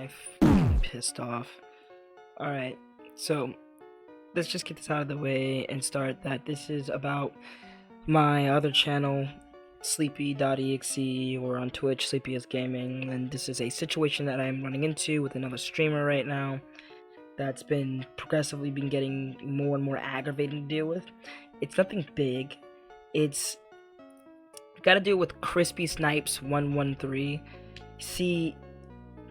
fucking pissed off. Alright, so let's just get this out of the way and start that this is about my other channel, sleepy.exe, or on Twitch, Sleepy is Gaming, and this is a situation that I'm running into with another streamer right now that's been progressively getting more and more aggravating to deal with. It's nothing big. It's got to do with Crispy Snipes 113. See,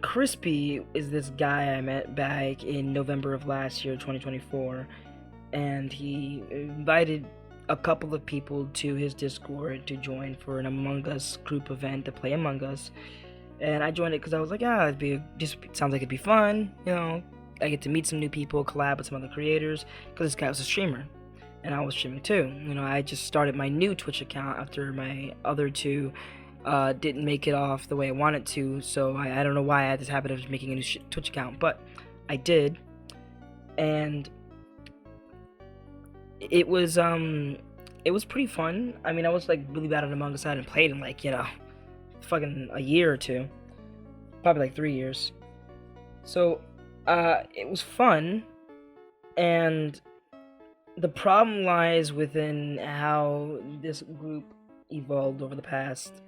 Crispy is this guy I met back in November of last year, 2024, and he invited a couple of people to his Discord to join for an Among Us group event to play Among Us. And I joined it because I was like, this sounds like it'd be fun, you know. I get to meet some new people, collab with some other creators, because this guy was a streamer, and I was streaming too. You know, I just started my new Twitch account after my other two didn't make it off the way I wanted to, so I don't know why I had this habit of making a new Twitch account, but I did, and it was pretty fun. I mean, I was like really bad at Among Us. I hadn't played in like, fucking a year or two, probably like 3 years. So it was fun, and the problem lies within how this group evolved over the past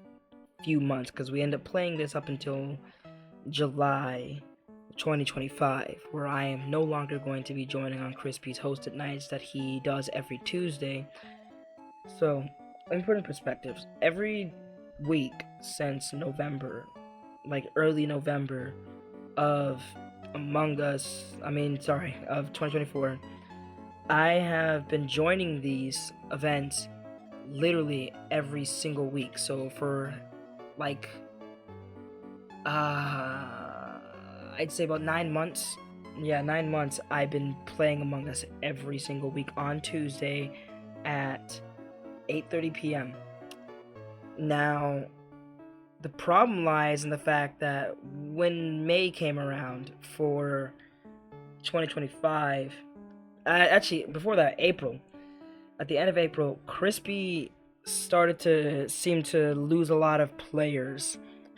few months, because we end up playing this up until July 2025, where I am no longer going to be joining on Crispy's hosted nights that he does every Tuesday. So let me put in perspective. Every week since November, like early November of of 2024, I have been joining these events literally every single week. So for like I'd say about 9 months. Yeah, 9 months I've been playing Among Us every single week on Tuesday at 8:30 p.m. Now, the problem lies in the fact that when May came around for 2025, actually before that, April, at the end of April, Crispy started to seem to lose a lot of players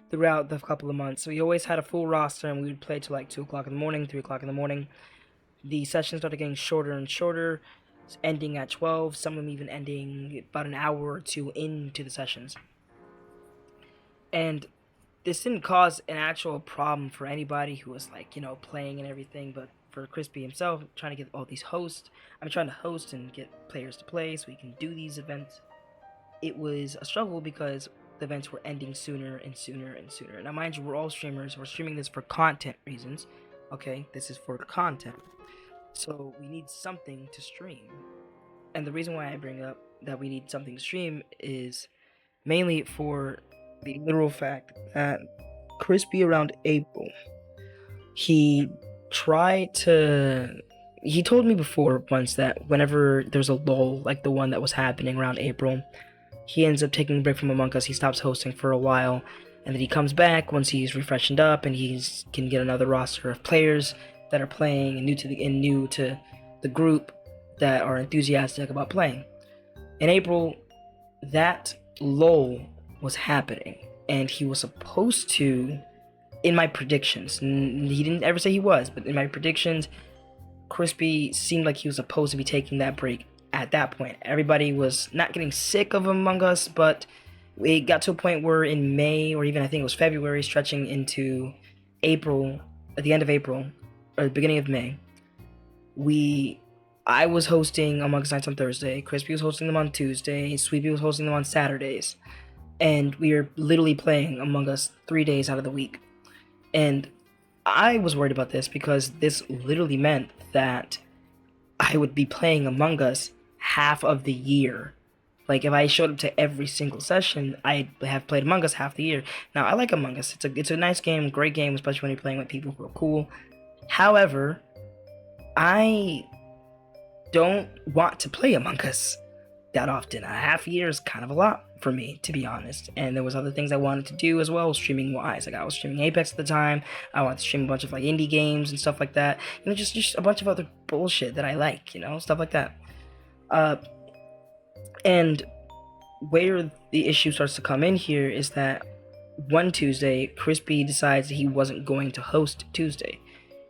throughout the couple of months. So he always had a full roster, and we would play till like 2 o'clock in the morning, 3 o'clock in the morning. The sessions started getting shorter and shorter, ending at 12, some of them even ending about an hour or two into the sessions. And this didn't cause an actual problem for anybody who was like, playing and everything, but for Crispy himself, trying to get all these hosts, trying to host and get players to play so we can do these events, it was a struggle because the events were ending sooner and sooner and sooner. Now, mind you, we're all streamers. We're streaming this for content reasons. Okay, this is for content. So we need something to stream. And the reason why I bring up that we need something to stream is mainly for the literal fact that Crispy around April, he told me before once that whenever there's a lull like the one that was happening around April, he ends up taking a break from Among Us. He stops hosting for a while, and then he comes back once he's refreshed up and he can get another roster of players that are playing and new to the group that are enthusiastic about playing. In April, that lull was happening, and he was supposed to, in my predictions, he didn't ever say he was, but in my predictions, Crispy seemed like he was supposed to be taking that break. At that point, everybody was not getting sick of Among Us, but it got to a point where in May, or even I think it was February, stretching into April, at the end of April, or the beginning of May, I was hosting Among Us nights on Thursday, Crispy was hosting them on Tuesday, Sweepy was hosting them on Saturdays, and we were literally playing Among Us 3 days out of the week. And I was worried about this because this literally meant that I would be playing Among Us half of the year. Like, if I showed up to every single session, I'd have played Among Us half the year. Now, I like Among Us. It's a nice game, great game, especially when you're playing with people who are cool. However, I don't want to play Among Us that often. A half year is kind of a lot for me, to be honest. And there was other things I wanted to do as well, streaming wise. Like, I was streaming Apex at the time. I wanted to stream a bunch of like indie games and stuff like that. Just a bunch of other bullshit that I like, stuff like that. And where the issue starts to come in here is that one Tuesday, Crispy decides that he wasn't going to host Tuesday,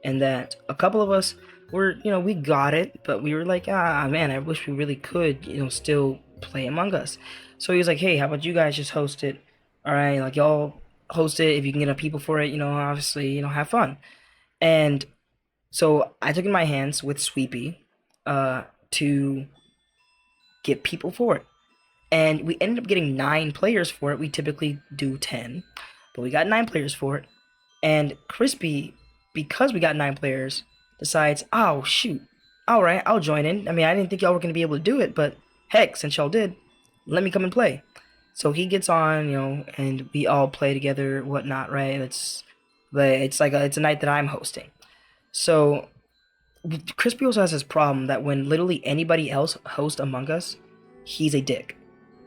and that a couple of us were, we got it, but we were like, man, I wish we really could, still play Among Us. So he was like, hey, how about you guys just host it? All right, like y'all host it if you can get enough people for it, obviously, have fun. And so I took it in my hands with Sweepy to get people for it. And we ended up getting 9 players for it. We typically do 10, but we got 9 players for it. And Crispy, because we got 9 players, decides, oh shoot, all right, I'll join in. I mean, I didn't think y'all were gonna be able to do it, but heck, since y'all did, let me come and play. So he gets on, and we all play together, whatnot, right? But it's like it's a night that I'm hosting. So Crispy also has this problem that when literally anybody else hosts Among Us, he's a dick.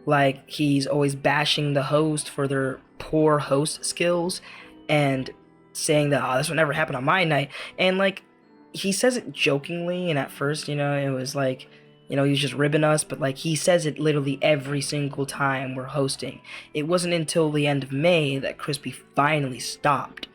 Like, he's always bashing the host for their poor host skills and saying that, oh, this would never happen on my night. And, like, he says it jokingly, and at first, it was like, he was just ribbing us, but, like, he says it literally every single time we're hosting. It wasn't until the end of May that Crispy finally stopped.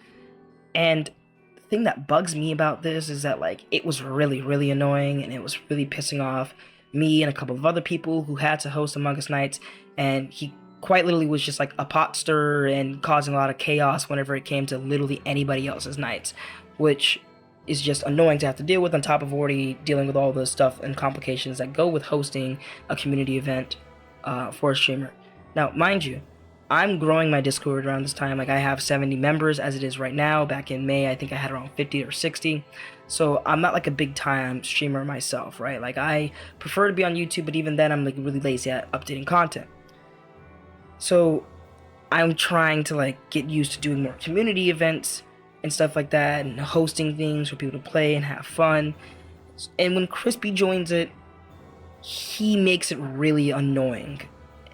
And the thing that bugs me about this is that, like, it was really, really annoying, and it was really pissing off me and a couple of other people who had to host Among Us nights, and he quite literally was just like a pot stirrer and causing a lot of chaos whenever it came to literally anybody else's nights, which is just annoying to have to deal with on top of already dealing with all the stuff and complications that go with hosting a community event for a streamer. Now, mind you, I'm growing my Discord around this time. Like, I have 70 members as it is right now. Back in May, I think I had around 50 or 60. So I'm not like a big time streamer myself, right? Like, I prefer to be on YouTube, but even then I'm like really lazy at updating content. So I'm trying to like get used to doing more community events and stuff like that, and hosting things for people to play and have fun. And when Crispy joins it, he makes it really annoying.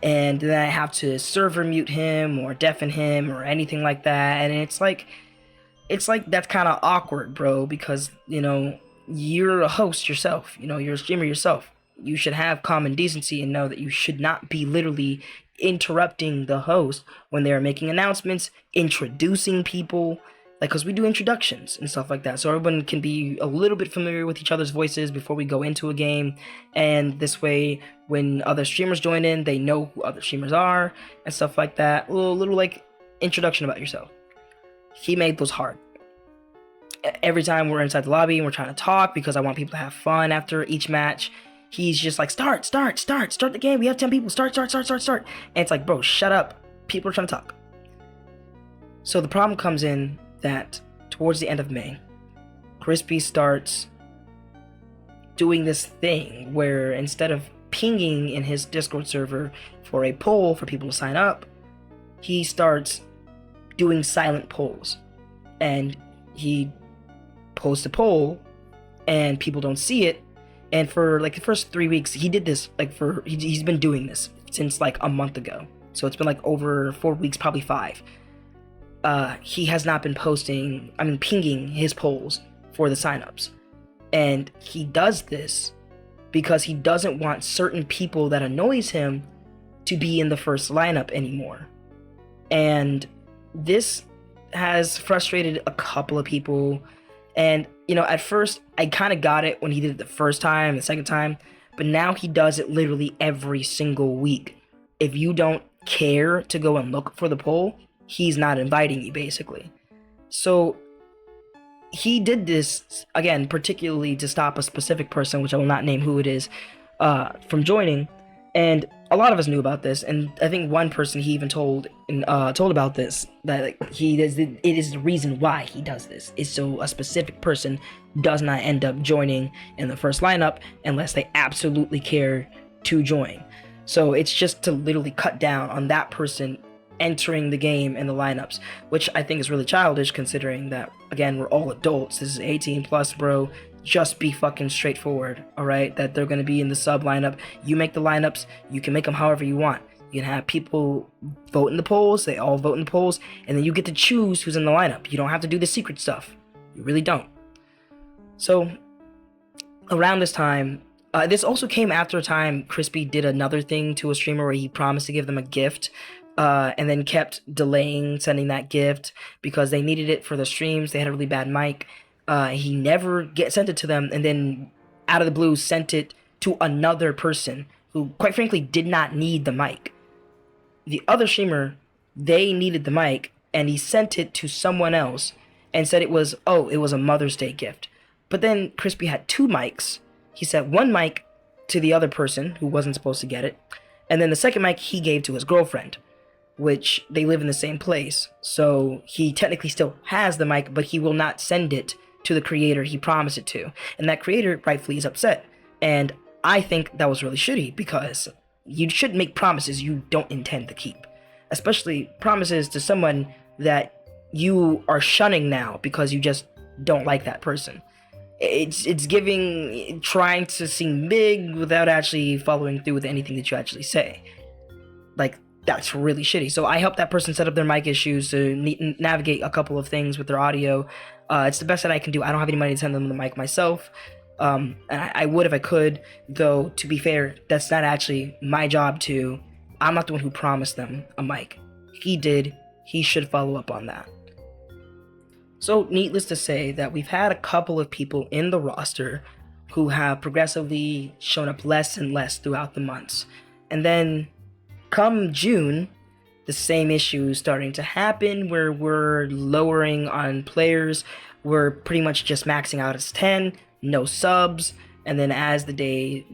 And then I have to server mute him or deafen him or anything like that. And it's like that's kind of awkward, bro, because, you're a host yourself, you're a streamer yourself. You should have common decency and know that you should not be literally interrupting the host when they're making announcements, introducing people, like, because we do introductions and stuff like that, so everyone can be a little bit familiar with each other's voices before we go into a game, and this way, when other streamers join in, they know who other streamers are and stuff like that. A little like introduction about yourself. He made those hard. Every time we're inside the lobby and we're trying to talk because I want people to have fun after each match, he's just like, start the game. We have 10 people. Start. And it's like, bro, shut up. People are trying to talk. So the problem comes in that towards the end of May, Crispy starts doing this thing where instead of pinging in his Discord server for a poll for people to sign up, he starts doing silent polls. And he posts a poll and people don't see it. And for like the first 3 weeks, he did this he's been doing this since like a month ago. So it's been like over 4 weeks, probably 5. He has not been pinging his polls for the signups. And he does this because he doesn't want certain people that annoys him to be in the first lineup anymore. And this has frustrated a couple of people. And, at first, I kind of got it when he did it the first time, the second time. But now he does it literally every single week. If you don't care to go and look for the poll, he's not inviting you, basically. So he did this, again, particularly to stop a specific person, which I will not name who it is, from joining. And a lot of us knew about this, and I think one person he even told about this, that it is the reason why he does this, is so a specific person does not end up joining in the first lineup unless they absolutely care to join. So it's just to literally cut down on that person entering the game and the lineups, which I think is really childish considering that, again, we're all adults. This is 18 plus, bro. Just be fucking straightforward, alright? That they're gonna be in the sub lineup. You make the lineups, you can make them however you want. You can have people vote in the polls, they all vote in the polls, and then you get to choose who's in the lineup. You don't have to do the secret stuff. You really don't. So, around this time, this also came after a time Crispy did another thing to a streamer where he promised to give them a gift and then kept delaying sending that gift because they needed it for the streams. They had a really bad mic. He never sent it to them, and then out of the blue sent it to another person who, quite frankly, did not need the mic. The other streamer, they needed the mic, and he sent it to someone else and said it was a Mother's Day gift. But then Crispy had two mics. He sent one mic to the other person who wasn't supposed to get it, and then the second mic he gave to his girlfriend, which they live in the same place. So he technically still has the mic, but he will not send it to the creator he promised it to. And that creator rightfully is upset. And I think that was really shitty because you shouldn't make promises you don't intend to keep. Especially promises to someone that you are shunning now because you just don't like that person. It's giving, trying to seem big without actually following through with anything that you actually say. Like, that's really shitty. So I helped that person set up their mic issues to navigate a couple of things with their audio. It's the best that I can do. I don't have any money to send them the mic myself. And I would if I could, though, to be fair, that's not actually my job to. I'm not the one who promised them a mic. He did. He should follow up on that. So, needless to say that we've had a couple of people in the roster who have progressively shown up less and less throughout the months. And then, come June, the same issue is starting to happen where we're lowering on players. We're pretty much just maxing out as 10, no subs. And then as the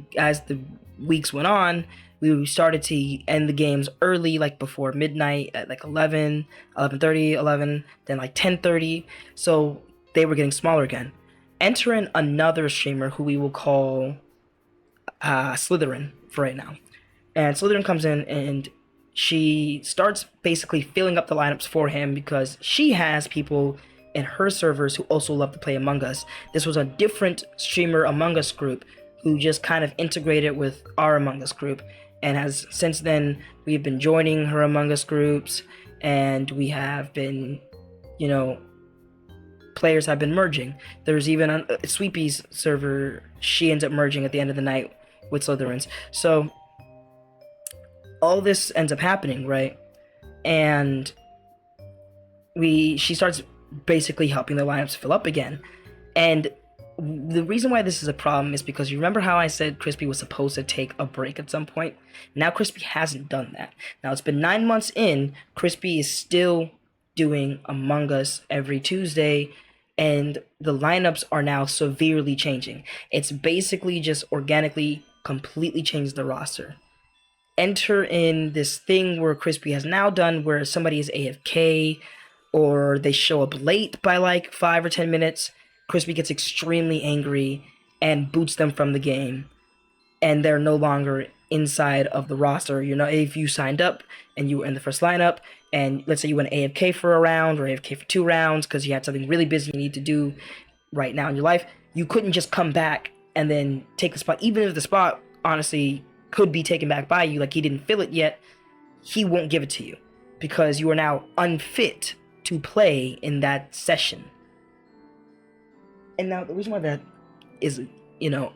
weeks went on, we started to end the games early, like before midnight at like 11, 11:30, 11, then like 10:30. So they were getting smaller again. Enter in another streamer who we will call Slytherin for right now. And Slytherin comes in and she starts basically filling up the lineups for him because she has people in her servers who also love to play Among Us. This was a different streamer Among Us group who just kind of integrated with our Among Us group. And has since then, we've been joining her Among Us groups, and we have been, players have been merging. There's even a Sweepy's server, she ends up merging at the end of the night with Slytherins. So all this ends up happening, right? And she starts basically helping the lineups fill up again. And the reason why this is a problem is because you remember how I said Crispy was supposed to take a break at some point? Now Crispy hasn't done that. Now it's been 9 months in, Crispy is still doing Among Us every Tuesday, and the lineups are now severely changing. It's basically just organically completely changed the roster. Enter in this thing where Crispy has now done where somebody is AFK or they show up late by like 5 or 10 minutes. Crispy gets extremely angry and boots them from the game, and they're no longer inside of the roster. If you signed up and you were in the first lineup, and let's say you went AFK for a round or AFK for 2 rounds because you had something really busy you need to do right now in your life, you couldn't just come back and then take the spot. Even if the spot, honestly, could be taken back by you, like he didn't fill it yet, he won't give it to you because you are now unfit to play in that session. And now the reason why that is, and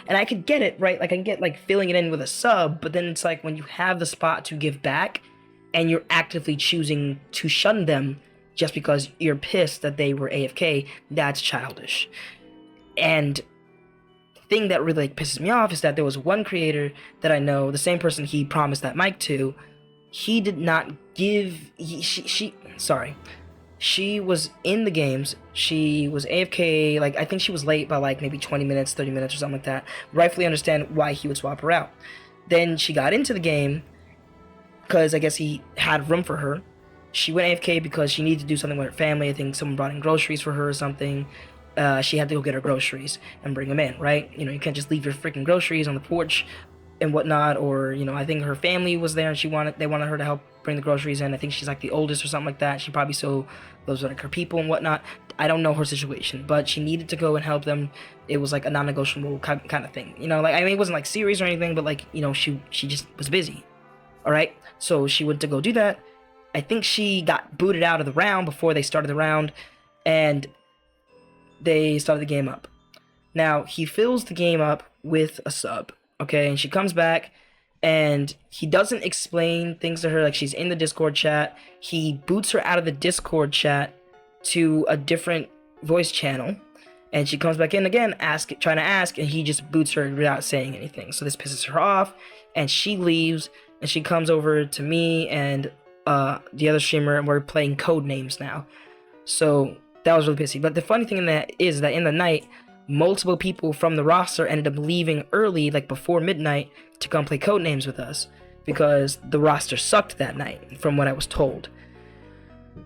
I could get it, right? Like I can get like filling it in with a sub, but then it's like when you have the spot to give back and you're actively choosing to shun them just because you're pissed that they were AFK, that's childish. And the thing that really like pisses me off is that there was one creator that I know, the same person he promised that mic to, he did not give, she was in the games, she was AFK, like I think she was late by like maybe 20 minutes, 30 minutes or something like that. Rightfully understand why he would swap her out. Then she got into the game, because I guess he had room for her. She went AFK because she needed to do something with her family. I think someone brought in groceries for her or something. She had to go get her groceries and bring them in, right? You can't just leave your freaking groceries on the porch and whatnot, or I think her family was there and they wanted her to help bring the groceries in. I think she's like the oldest or something like that. She probably still lives with like her people and whatnot. I don't know her situation, but she needed to go and help them. It was like a non-negotiable kind of thing, it wasn't like serious or anything, but like she just was busy. All right, so she went to go do that. I think she got booted out of the round before they started the round, and they started the game up. Now he fills the game up with a sub. Okay, and she comes back, and he doesn't explain things to her. Like, she's in the Discord chat, he boots her out of the Discord chat to a different voice channel, and she comes back in again, trying to ask, and he just boots her without saying anything. So this pisses her off, and she leaves, and she comes over to me and the other streamer, and we're playing code names now. So that was really pissy. But the funny thing in that is that in the night, multiple people from the roster ended up leaving early, like before midnight, to come play code names with us, because the roster sucked that night, from what I was told.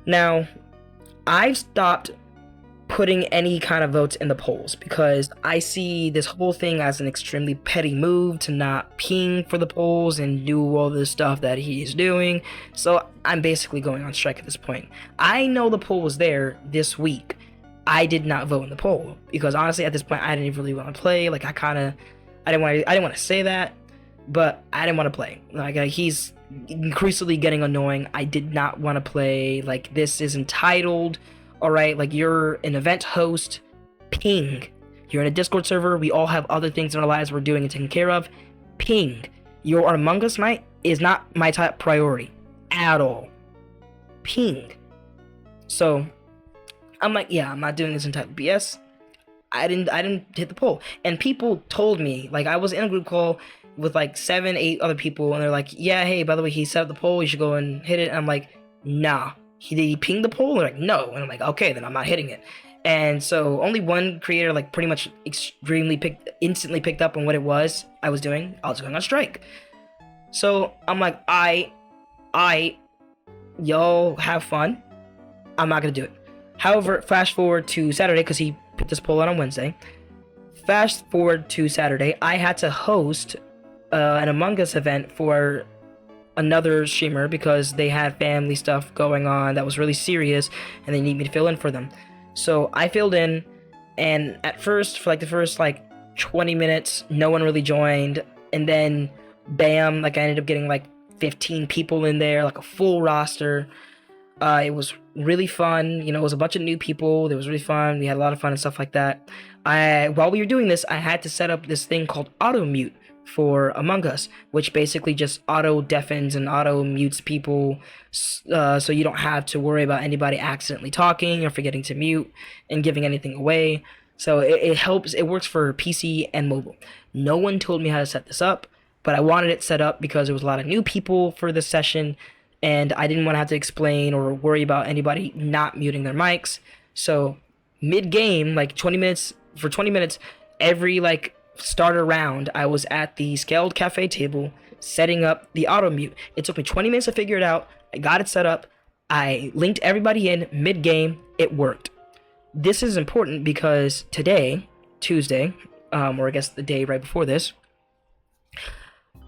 Now, I've stopped putting any kind of votes in the polls because I see this whole thing as an extremely petty move to not ping for the polls and do all this stuff that he's doing. So I'm basically going on strike at this point. I know the poll was there this week. I did not vote in the poll because honestly at this point I didn't really want to play. Like, I didn't want to say that, but I didn't want to play. Like, he's increasingly getting annoying. I did not want to play. Like, this is entitled. Alright, like, you're an event host, ping. You're in a Discord server, we all have other things in our lives we're doing and taking care of, ping. Your Among Us night is not my top priority, at all. Ping. So, I'm like, yeah, I'm not doing this entitled BS. I didn't hit the poll. And people told me, like, I was in a group call with like 7, 8 other people, and they're like, yeah, hey, by the way, he set up the poll, you should go and hit it. And I'm like, nah. Did he ping the poll? And they're like, no. And I'm like, okay, then I'm not hitting it. And so only one creator, like, pretty much instantly picked up on what it was I was doing. I was going on strike. So I'm like, y'all have fun. I'm not gonna do it. However, flash forward to Saturday, because he put this poll out on Wednesday. Fast forward to Saturday, I had to host an Among Us event for another streamer because they had family stuff going on that was really serious and they need me to fill in for them. So I filled in, and at first, for like the first like 20 minutes, no one really joined, and then bam, like I ended up getting like 15 people in there, like a full roster. It was really fun. You know, it was a bunch of new people. It was really fun. We had a lot of fun and stuff like that. While we were doing this, I had to set up this thing called auto mute for Among Us, which basically just auto deafens and auto mutes people, so you don't have to worry about anybody accidentally talking or forgetting to mute and giving anything away. So it helps. It works for PC and mobile. No one told me how to set this up, but I wanted it set up because there was a lot of new people for this session, and I didn't want to have to explain or worry about anybody not muting their mics. So mid-game, like 20 minutes, every like starter round, I was at the scaled cafe table setting up the auto mute. It took me 20 minutes to figure it out. I got it set up. I linked everybody in mid-game. It worked. This is important because today, Tuesday, or I guess the day right before this,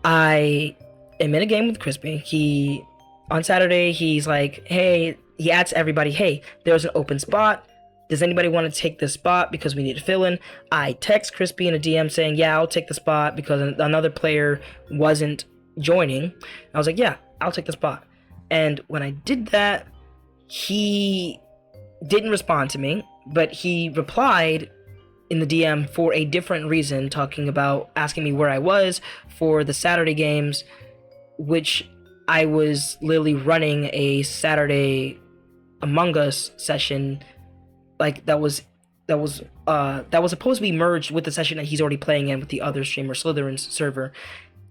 I am in a game with Crispy. On Saturday, he's like, hey, he asks everybody, hey, there's an open spot. Does anybody want to take this spot because we need to fill in? I text Crispy in a DM saying, yeah, I'll take the spot because another player wasn't joining. I was like, yeah, I'll take the spot. And when I did that, he didn't respond to me, but he replied in the DM for a different reason, asking me where I was for the Saturday games, which I was literally running a Saturday Among Us session, like that was supposed to be merged with the session that he's already playing in with the other streamer, Slytherin's server,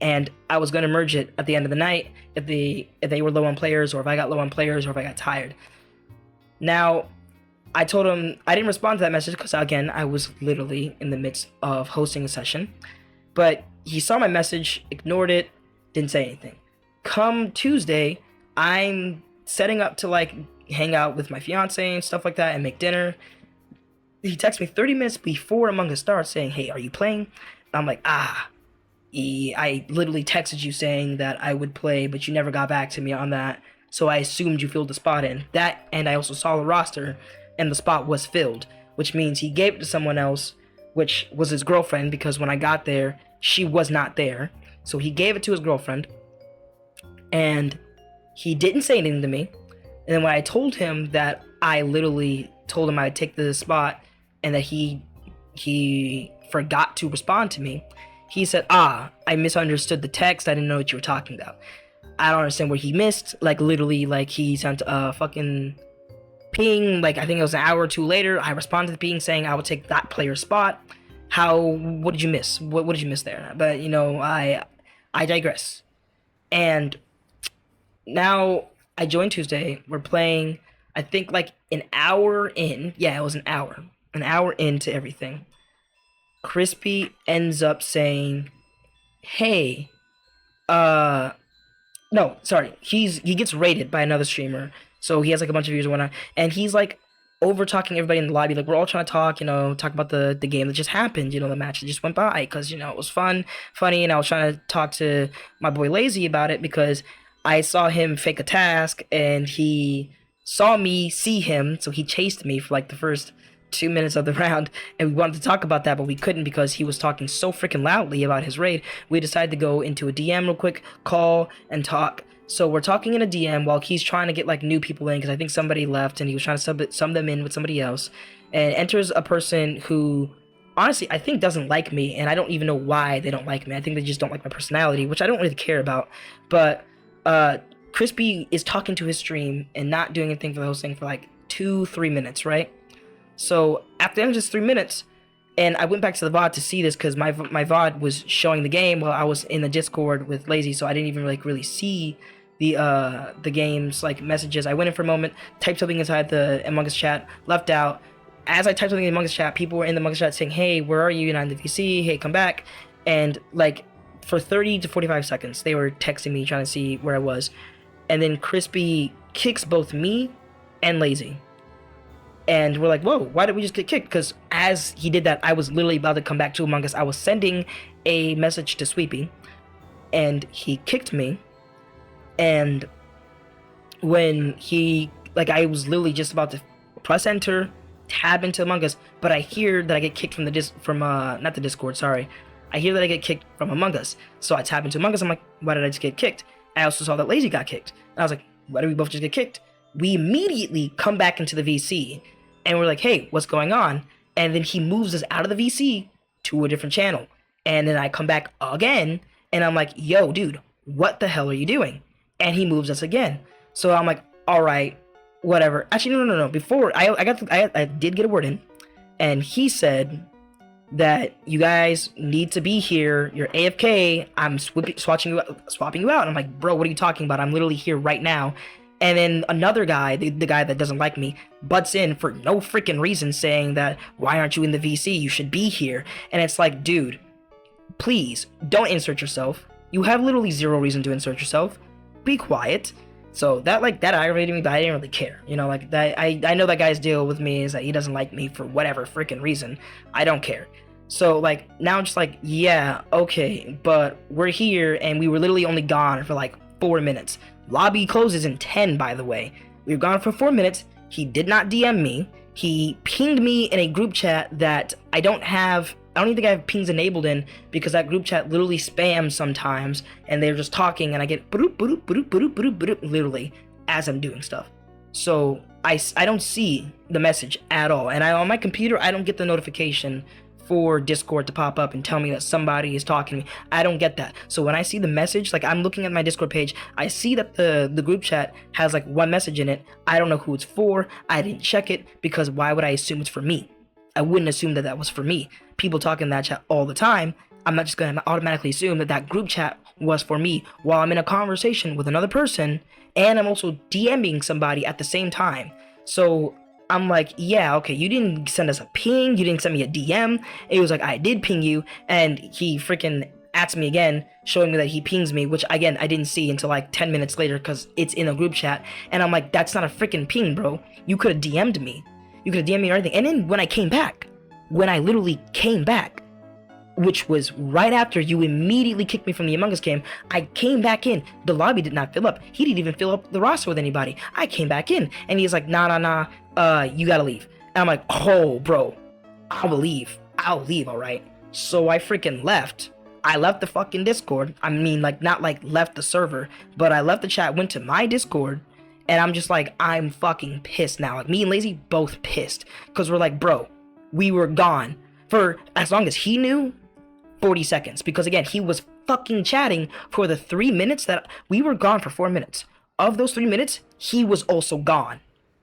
and I was gonna merge it at the end of the night if they were low on players, or if I got low on players, or if I got tired. Now, I told him I didn't respond to that message because again I was literally in the midst of hosting a session, but he saw my message, ignored it, didn't say anything. Come Tuesday, I'm setting up to like hang out with my fiance and stuff like that and make dinner. He texts me 30 minutes before Among Us starts saying, hey, are you playing? I'm like, I literally texted you saying that I would play, but you never got back to me on that, so I assumed you filled the spot in. That, and I also saw the roster, and the spot was filled, which means he gave it to someone else, which was his girlfriend, because when I got there, she was not there. So he gave it to his girlfriend, and he didn't say anything to me. And then when I told him that I literally told him I would take the spot and that he forgot to respond to me, he said, "Ah, I misunderstood the text. I didn't know what you were talking about." I don't understand where he missed. Like literally, like he sent a fucking ping. Like I think it was an hour or two later. I responded to the ping saying I would take that player's spot. How? What did you miss? What did you miss there? But you know, I digress. And now I joined Tuesday. We're playing. I think like an hour in. Yeah, it was an hour. An hour into everything. Crispy ends up saying, "Hey, uh, no, sorry. He gets raided by another streamer, so he has like a bunch of views and whatnot, and he's like over talking everybody in the lobby. Like we're all trying to talk, talk about the game that just happened, the match that just went by, because it was funny, and I was trying to talk to my boy Lazy about it because I saw him fake a task, and he saw me see him, so he chased me for like the first 2 minutes of the round, and we wanted to talk about that, but we couldn't because he was talking so freaking loudly about his raid. We decided to go into a DM real quick, call and talk. So we're talking in a DM while he's trying to get like new people in, because I think somebody left and he was trying to sum them in with somebody else, and enters a person who honestly I think doesn't like me, and I don't even know why they don't like me. I think they just don't like my personality, which I don't really care about. But Crispy is talking to his stream and not doing anything for the hosting for like 2-3 minutes, right? So after the end of just 3 minutes, and I went back to the VOD to see this because my VOD was showing the game while I was in the Discord with Lazy, so I didn't even like really see the game's like messages. I went in for a moment, typed something inside the Among Us chat, left out. As I typed something in the Among Us chat, people were in the Among Us chat saying, "Hey, where are you? You're not in the VC. Hey, come back." And like for 30 to 45 seconds, they were texting me trying to see where I was, and then Crispy kicks both me and Lazy. And we're like, whoa, why did we just get kicked? Because as he did that, I was literally about to come back to Among Us. I was sending a message to Sweepy, and he kicked me. And when I was literally just about to press enter, tab into Among Us, but I hear that I get kicked from not the Discord, sorry. I hear that I get kicked from Among Us. So I tab into Among Us. I'm like, why did I just get kicked? I also saw that Lazy got kicked. And I was like, why did we both just get kicked? We immediately come back into the VC, and we're like, hey, what's going on? And then he moves us out of the VC to a different channel. And then I come back again, and I'm like, yo, dude, what the hell are you doing? And he moves us again. So I'm like, all right, whatever. Actually, no. Before, I did get a word in, and he said that you guys need to be here. You're AFK. I'm swapping you out. And I'm like, bro, what are you talking about? I'm literally here right now. And then another guy, the guy that doesn't like me, butts in for no freaking reason, saying that, why aren't you in the VC? You should be here. And it's like, dude, please don't insert yourself. You have literally zero reason to insert yourself. Be quiet. So that aggravated me, but I didn't really care. Like that. I know that guy's deal with me is that he doesn't like me for whatever freaking reason. I don't care. So like now I'm just like, yeah, okay, but we're here, and we were literally only gone for like 4 minutes. Lobby closes in 10, by the way. We were gone for 4 minutes. He did not DM me. He pinged me in a group chat that I don't even think I have pings enabled in, because that group chat literally spams sometimes, and they're just talking, and I get literally as I'm doing stuff. So I don't see the message at all, and on my computer I don't get the notification for Discord to pop up and tell me that somebody is talking to me. I don't get that. So when I see the message, like I'm looking at my Discord page, I see that the group chat has like one message in it. I don't know who it's for. I didn't check it, because why would I assume it's for me? I wouldn't assume that was for me. People talk in that chat all the time. I'm not just going to automatically assume that group chat was for me while I'm in a conversation with another person, and I'm also DMing somebody at the same time. So I'm like, yeah, okay, you didn't send us a ping, you didn't send me a DM. It was like, I did ping you, and he freaking adds me again, showing me that he pings me, which again, I didn't see until like 10 minutes later, because it's in a group chat, and I'm like, that's not a freaking ping, bro. You could have DM'd me. You could have DM'd me or anything. And then when I literally came back, which was right after you immediately kicked me from the Among Us game, I came back in. The lobby did not fill up. He didn't even fill up the roster with anybody. I came back in, and he's like, nah, you gotta leave. And I'm like, oh, bro, I'll leave, all right. So I freaking left. I left the fucking Discord. I mean, like, not like left the server, but I left the chat, went to my Discord, and I'm just like, I'm fucking pissed now. Like, me and Lazy both pissed, because we're like, bro, we were gone for as long as he knew. 40 seconds, because again, he was fucking chatting for the 3 minutes that we were gone for 4 minutes. Of those 3 minutes, he was also gone.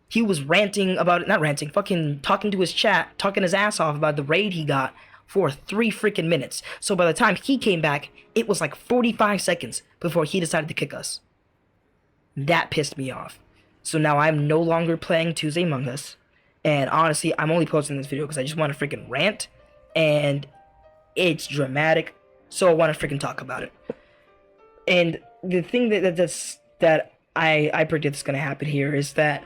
He was ranting about it, not ranting, fucking talking to his chat, talking his ass off about the raid he got for 3 freaking minutes. So by the time he came back, it was like 45 seconds before he decided to kick us. That pissed me off. So now I'm no longer playing Tuesday Among Us. And honestly, I'm only posting this video because I just want to freaking rant. And it's dramatic. So I want to freaking talk about it. And the thing that I predict is going to happen here is that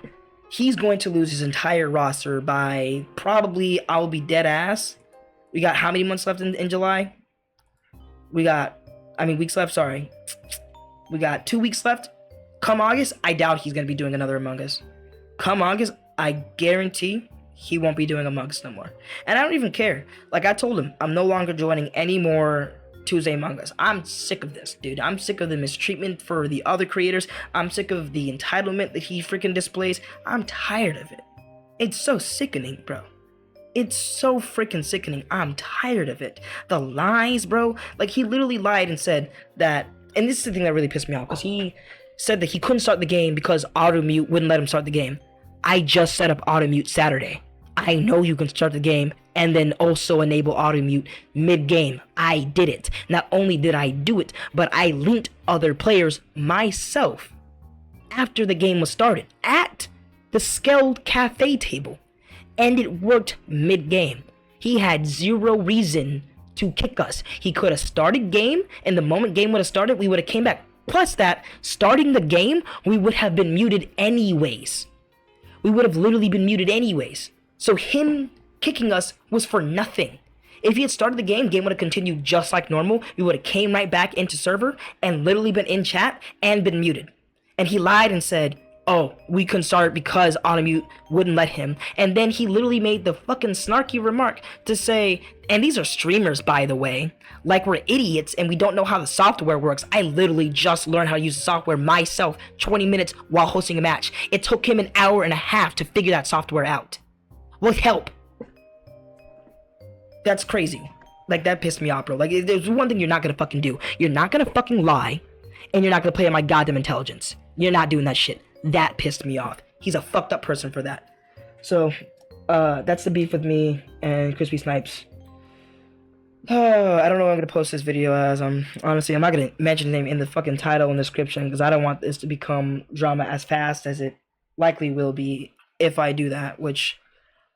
he's going to lose his entire roster by probably, I'll be dead ass. We got how many months left in July? Weeks left, sorry. We got 2 weeks left. Come August, I doubt he's going to be doing another Among Us. Come August, I guarantee he won't be doing Among Us no more. And I don't even care. Like I told him, I'm no longer joining any more Tuesday Among Us. I'm sick of this, dude. I'm sick of the mistreatment for the other creators. I'm sick of the entitlement that he freaking displays. I'm tired of it. It's so sickening, bro. It's so freaking sickening. I'm tired of it. The lies, bro. Like, he literally lied and said that, and this is the thing that really pissed me off, because he said that he couldn't start the game because auto-mute wouldn't let him start the game. I just set up auto-mute Saturday. I know you can start the game and then also enable auto-mute mid-game. I did it. Not only did I do it, but I linked other players myself after the game was started at the Skeld Cafe table. And it worked mid-game. He had zero reason to kick us. He could have started game, and the moment game would have started, we would have came back. Plus that, starting the game, we would have been muted anyways. We would have literally been muted anyways. So him kicking us was for nothing. If he had started the game would have continued just like normal. We would have came right back into server and literally been in chat and been muted. And he lied and said, oh, we couldn't start because automute wouldn't let him. And then he literally made the fucking snarky remark to say, and these are streamers, by the way, like we're idiots and we don't know how the software works. I literally just learned how to use the software myself 20 minutes while hosting a match. It took him an hour and a half to figure that software out. With help. That's crazy. Like, that pissed me off, bro. Like, there's one thing you're not gonna fucking do. You're not gonna fucking lie, and you're not gonna play on my goddamn intelligence. You're not doing that shit. That pissed me off. He's a fucked up person for that. So, that's the beef with me and Crispy Snipes. I don't know what I'm gonna post this video as. Honestly, I'm not gonna mention his name in the fucking title and description because I don't want this to become drama as fast as it likely will be if I do that. Which,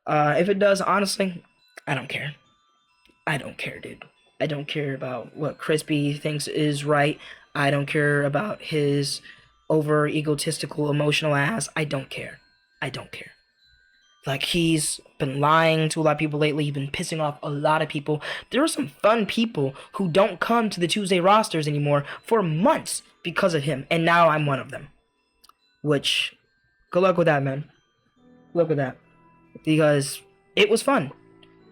if it does, honestly, I don't care. I don't care, dude. I don't care about what Crispy thinks is right. I don't care about his over egotistical emotional ass. I don't care. I don't care. Like, he's been lying to a lot of people lately. He's been pissing off a lot of people. There are some fun people who don't come to the Tuesday rosters anymore for months because of him. And now I'm one of them. Which, good luck with that, man. Good luck with that. Because it was fun.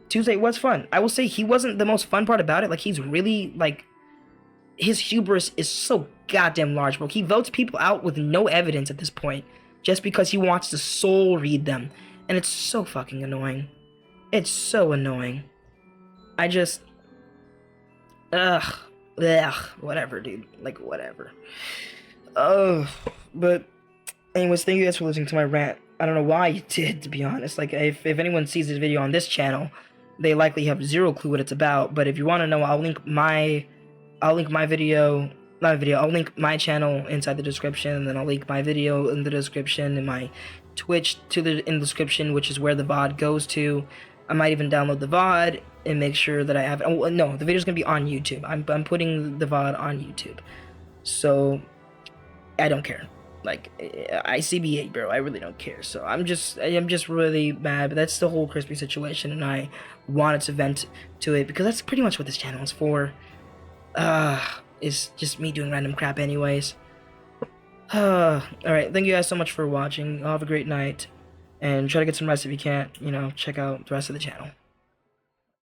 Tuesday was fun. I will say he wasn't the most fun part about it. Like, he's really, like, his hubris is so goddamn large, bro. He votes people out with no evidence at this point just because he wants to soul read them. And it's so fucking annoying. It's so annoying. I just... whatever, dude. Like, whatever. But anyways, thank you guys for listening to my rant. I don't know why you did, to be honest. Like, if anyone sees this video on this channel, they likely have zero clue what it's about. But if you want to know, I'll link my video, I'll link my channel inside the description, and then I'll link my video in the description, and my Twitch in the description, which is where the VOD goes to. I might even download the VOD and make sure that I have, oh no, the video's gonna be on YouTube. I'm putting the VOD on YouTube. So, I don't care. Like, ICB8, bro, I really don't care. So I'm just really mad, but that's the whole Crispy situation, and I wanted to vent to it because that's pretty much what this channel is for. It's just me doing random crap anyways. Alright, thank you guys so much for watching. Have a great night, and try to get some rest if you can't, you know, check out the rest of the channel.